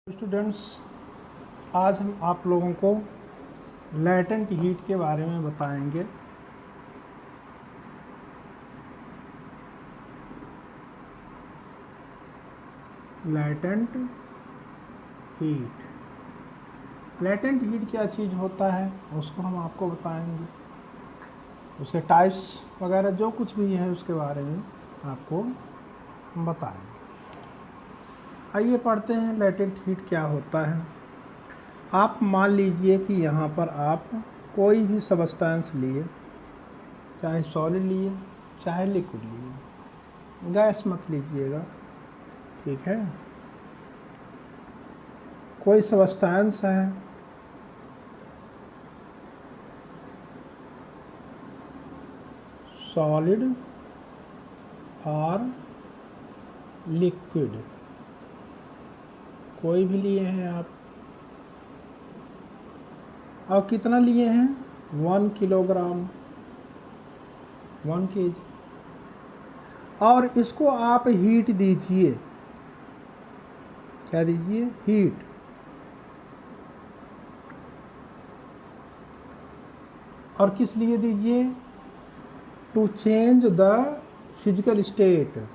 Students, आज हम आप लोगों को लैटेंट हीट के बारे में बताएंगे। लैटेंट हीट क्या चीज़ होता है उसको हम आपको बताएंगे। उसके टाइप्स वगैरह जो कुछ भी है उसके बारे में आपको हम बताएंगे। आइए पढ़ते हैं लैटेंट हीट क्या होता है। आप मान लीजिए कि यहाँ पर आप कोई भी सबस्टेंस लिए, चाहे सॉलिड लिए चाहे लिक्विड लिए, गैस मत लीजिएगा, ठीक है। कोई सबस्टेंस है, सॉलिड और लिक्विड, कोई भी लिए हैं आप, और कितना लिए हैं 1 किलोग्राम, 1 kg, और इसको आप हीट दीजिए। क्या दीजिए? हीट। और किस लिए दीजिए? To change the physical state.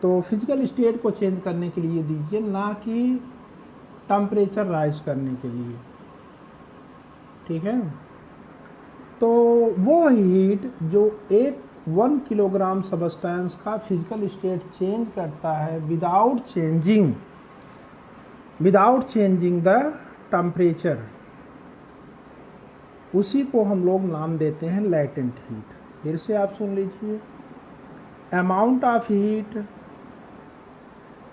तो फिजिकल स्टेट को चेंज करने के लिए दीजिए, ना कि टेम्परेचर राइज करने के लिए, ठीक है। तो वो हीट जो 1 किलोग्राम सबस्टेंस का फिजिकल स्टेट चेंज करता है विदाउट चेंजिंग द टेम्परेचर, उसी को हम लोग नाम देते हैं लैटेंट हीट। फिर से आप सुन लीजिए। Amount of heat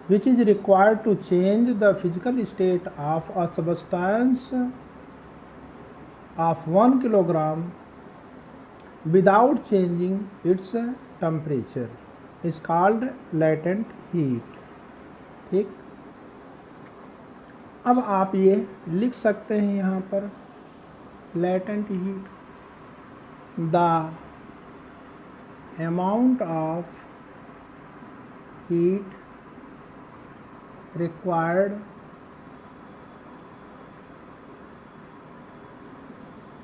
which is required to change the physical state of a substance of 1 kilogram without changing its temperature is called latent heat। ठीक, अब आप ये लिख सकते हैं यहाँ पर latent heat, the amount of heat required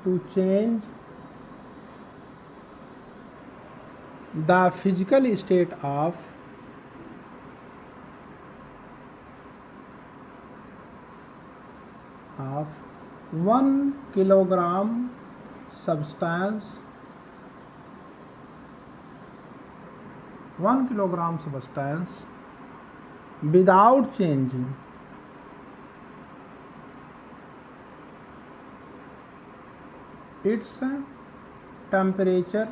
to change the physical state of of 1 kilogram substance, 1 kilogram substance without changing its temperature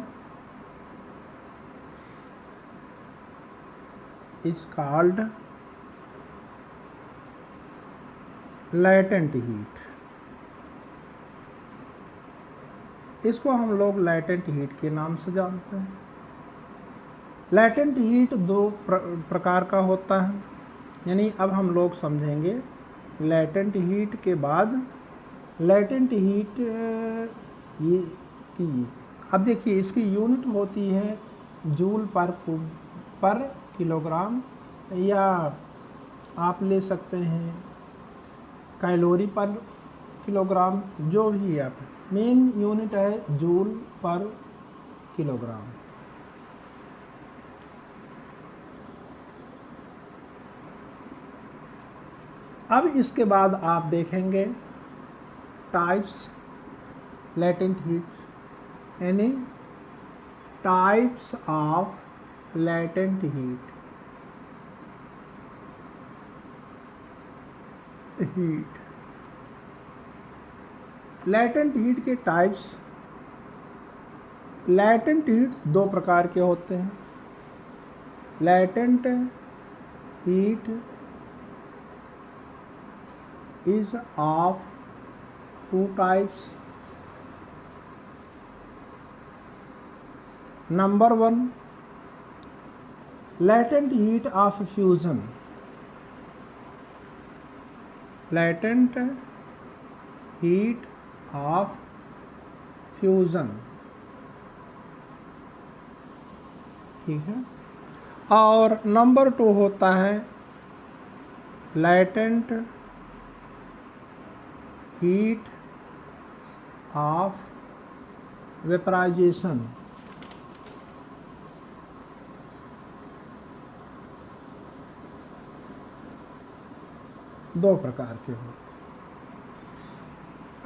is called latent heat। इसको हम लोग latent heat के नाम से जानते हैं। latent heat दो प्रकार का होता है, यानी अब हम लोग समझेंगे latent heat के बाद latent heat ये की। अब देखिए इसकी यूनिट होती है जूल पर किलोग्राम, या आप ले सकते हैं कैलोरी पर किलोग्राम, जो भी आप, मेन यूनिट है जूल पर किलोग्राम। अब इसके बाद आप देखेंगे टाइप्स लैटेंट हीट, यानी types of latent heat. Latent heat के टाइप्स। लैटेंट हीट दो प्रकार के होते हैं। Latent heat is of two types। Number 1, latent heat of fusion। latent heat of fusion, ठीक है। और नंबर 2 होता है latent heat of vaporization दो प्रकार के होते हैं।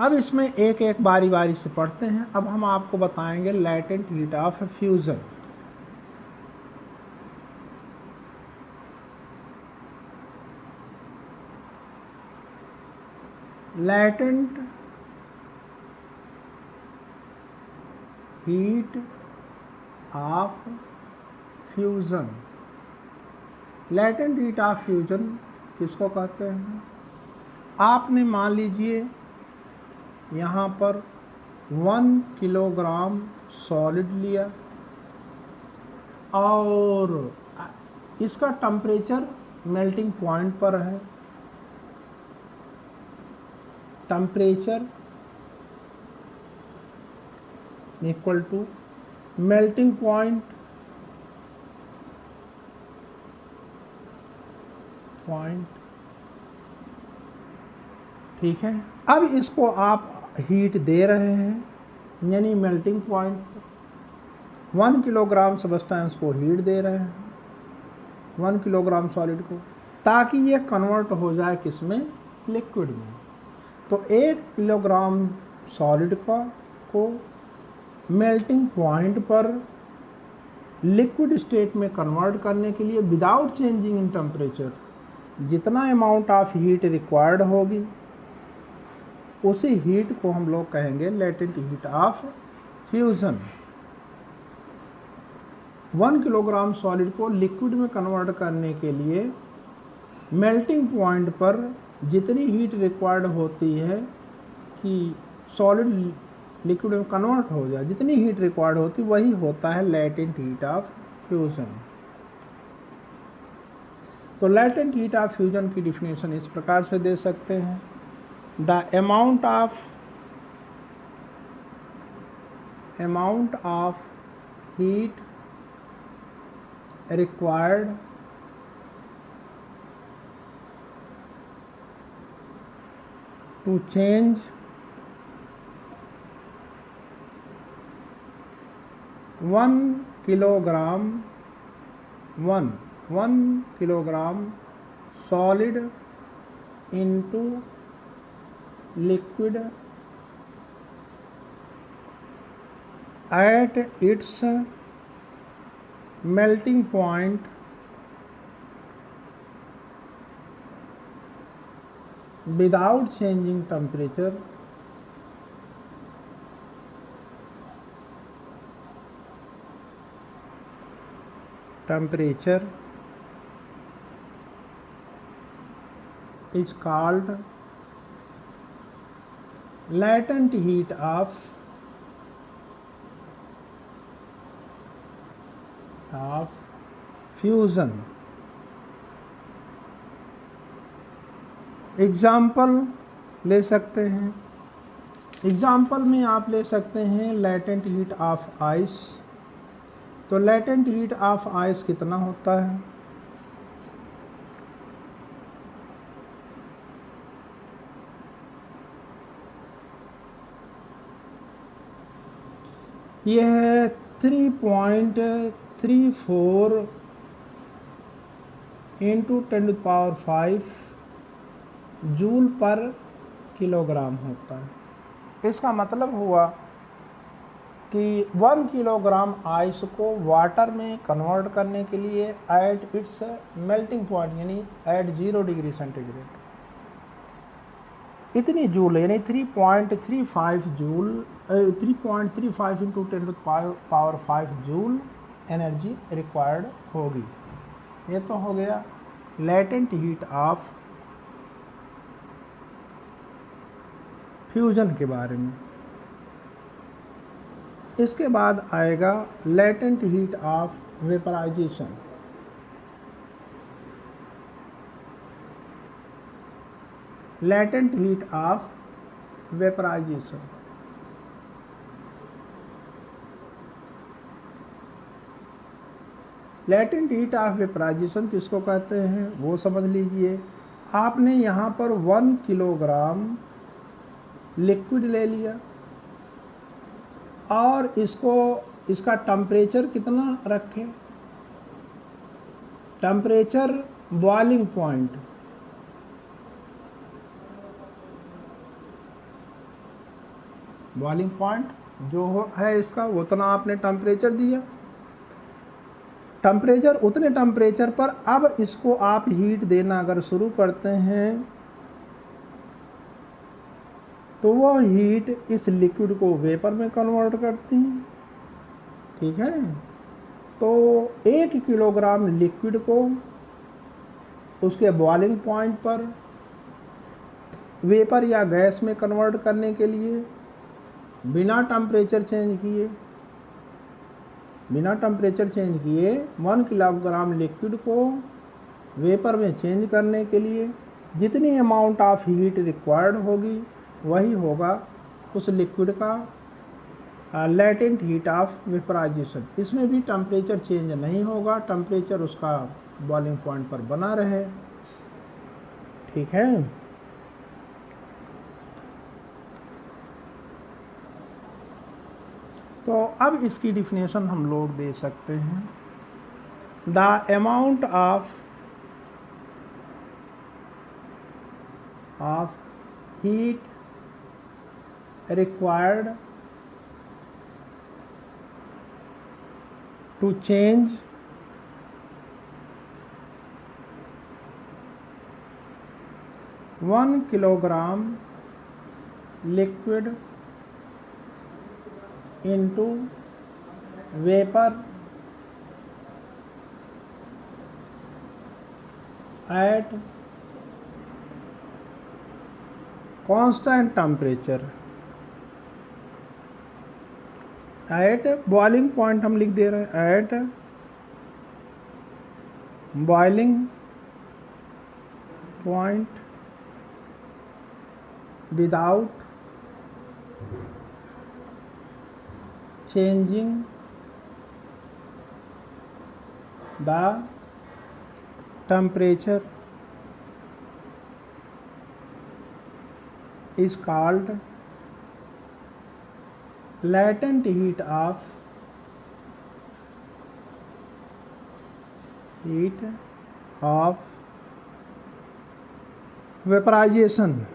अब इसमें एक एक बारी बारी से पढ़ते हैं। अब हम आपको बताएंगे latent heat of fusion। latent heat of fusion। latent heat of fusion किसको कहते हैं? आपने मान लीजिए यहाँ पर 1 किलोग्राम सॉलिड लिया और इसका टेम्परेचर मेल्टिंग पॉइंट पर है। Temperature equal to melting point ठीक है। अब इसको आप हीट दे रहे हैं, यानी मेल्टिंग पॉइंट 1 किलोग्राम सब्सटेंस को हीट दे रहे हैं, 1 किलोग्राम सॉलिड को, ताकि ये कन्वर्ट हो जाए किसमें? लिक्विड में। तो 1 किलोग्राम सॉलिड को मेल्टिंग पॉइंट पर लिक्विड स्टेट में कन्वर्ट करने के लिए विदाउट चेंजिंग इन टेम्परेचर जितना अमाउंट ऑफ हीट रिक्वायर्ड होगी, उसी हीट को हम लोग कहेंगे latent heat of fusion. 1 kilogram solid को लिक्विड में कन्वर्ट करने के लिए मेल्टिंग पॉइंट पर जितनी हीट रिक्वायर्ड होती है कि सॉलिड लिक्विड में कन्वर्ट हो जाए, जितनी हीट रिक्वायर्ड होती वही होता है लेटेंट हीट ऑफ फ्यूजन। तो लेटेंट हीट ऑफ फ्यूजन की डिफिनेशन इस प्रकार से दे सकते हैं: the amount of heat required to change 1 kilogram solid into liquid at its melting point without changing temperature is called latent heat of fusion. Example ले सकते हैं। एग्जाम्पल में आप ले सकते हैं लेटेंट हीट ऑफ आइस। तो लेटेंट हीट ऑफ आइस कितना होता है? यह है 3.34 इंटू 10⁵ जूल पर किलोग्राम होता है। इसका मतलब हुआ कि 1 किलोग्राम आइस को वाटर में कन्वर्ट करने के लिए एट इट्स मेल्टिंग पॉइंट यानी एट 0 डिग्री सेंटीग्रेड इतनी जूल यानी 3.35 joule 3.35 into 10⁵ joule energy required होगी। ये तो हो गया लेटेंट हीट ऑफ फ्यूजन के बारे में। इसके बाद आएगा latent heat of vaporization. Latent heat of vaporization latent heat of vaporization किसको कहते हैं वो समझ लीजिए। आपने यहाँ पर 1 किलोग्राम लिक्विड ले लिया और इसका टेम्परेचर कितना रखें? Temperature boiling point, boiling point जो है इसका उतना आपने टेम्परेचर दिया। टेम्परेचर, उतने टेम्परेचर पर अब इसको आप हीट देना अगर शुरू करते हैं तो वह हीट इस लिक्विड को वेपर में कन्वर्ट करती है। ठीक है, तो 1 किलोग्राम लिक्विड को उसके बॉइलिंग पॉइंट पर वेपर या गैस में कन्वर्ट करने के लिए बिना टेम्परेचर चेंज किए 1 किलोग्राम लिक्विड को वेपर में चेंज करने के लिए जितनी अमाउंट ऑफ हीट रिक्वायर्ड होगी वही होगा उस लिक्विड का लेटेंट हीट ऑफ वेपराइजेशन। इसमें भी टेम्परेचर चेंज नहीं होगा, टेम्परेचर उसका बॉइलिंग पॉइंट पर बना रहे। ठीक है, तो अब इसकी डिफिनेशन हम लोग दे सकते हैं। The amount of heat required to change one kilogram liquid into vapor at constant temperature, at boiling point हम लिख दे रहे हैं, at boiling point without changing the temperature is called latent heat of vaporization।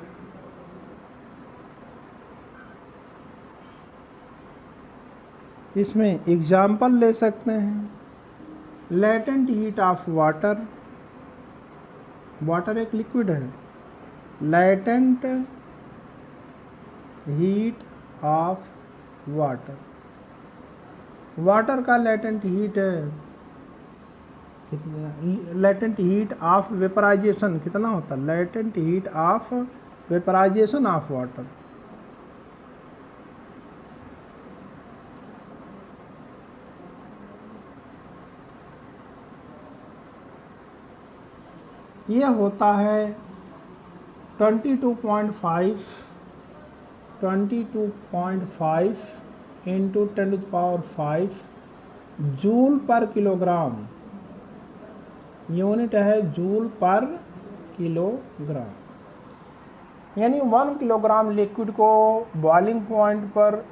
इसमें example ले सकते हैं। Latent heat of water, water एक liquid है, latent heat of water, water का लेटेंट हीट है कितना? लेटेंट हीट ऑफ वेपराइजेशन कितना होता है? Latent heat of vaporization of water, ये होता है 22.5 into 10⁵ joule per kilogram, unit है जूल पर किलोग्राम। यानी 1 किलोग्राम लिक्विड को बॉइलिंग पॉइंट पर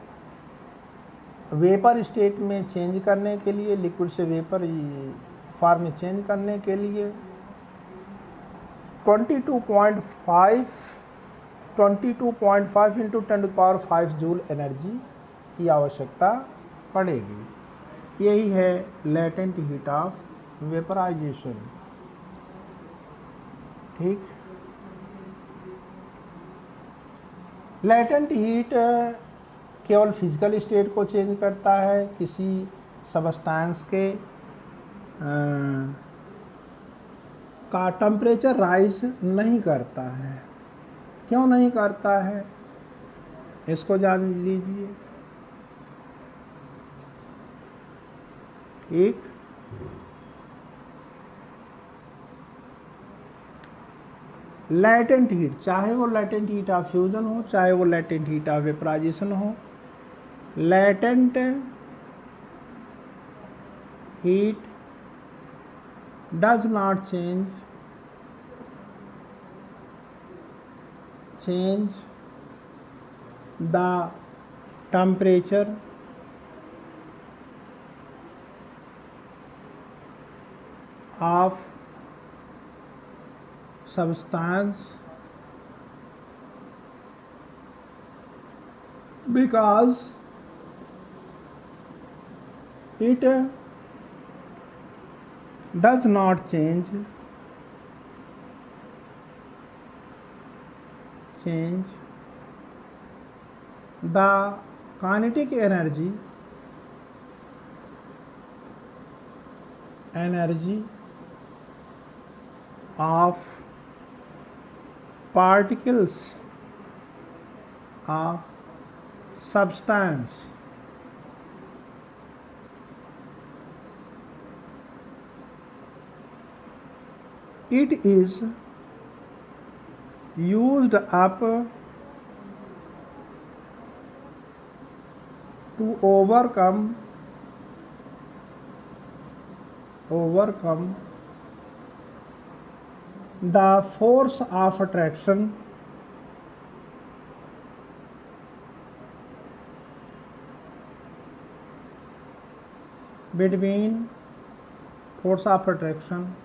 वेपर स्टेट में चेंज करने के लिए, लिक्विड से वेपर फॉर्म में चेंज करने के लिए 22.5 इंटू 10⁵ जूल एनर्जी की आवश्यकता पड़ेगी। यही है लेटेंट हीट ऑफ वेपराइजेशन। ठीक, लेटेंट हीट केवल फिजिकल स्टेट को चेंज करता है, किसी सबस्टेंस के का टेम्परेचर राइज नहीं करता है। क्यों नहीं करता है इसको जान लीजिए। ठीक, लेटेंट हीट, चाहे वो लेटेंट हीट ऑफ फ्यूजन हो, चाहे वो लेटेंट हीट ऑफ वेपराइजेशन हो, latent heat does not change change the temperature of substance because it does not change the kinetic energy of particles of substance. It is used up to overcome the force of attraction between force of attraction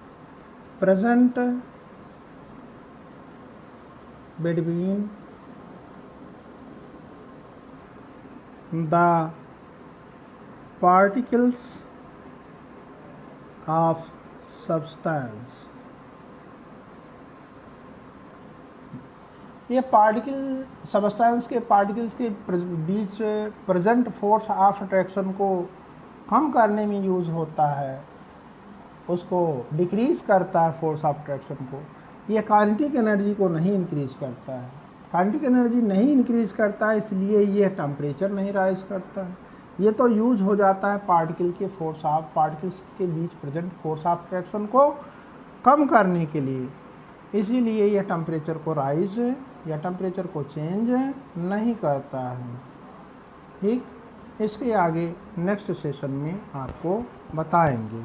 present between the particles of substance. ये particle substance के particles के बीच present force of attraction को कम करने में use होता है, उसको decrease करता है फोर्स ऑफ अट्रैक्शन को। ये काइनेटिक एनर्जी को नहीं इंक्रीज़ करता है। काइनेटिक एनर्जी नहीं इंक्रीज़ करता है, इसलिए ये टेम्परेचर नहीं राइज करता है। ये तो यूज हो जाता है पार्टिकल्स के बीच प्रेजेंट फोर्स ऑफ अट्रैक्शन को कम करने के लिए, इसीलिए यह टेम्परेचर को राइज या टेम्परेचर को चेंज नहीं करता है। ठीक, इसके आगे नेक्स्ट सेशन में आपको बताएंगे।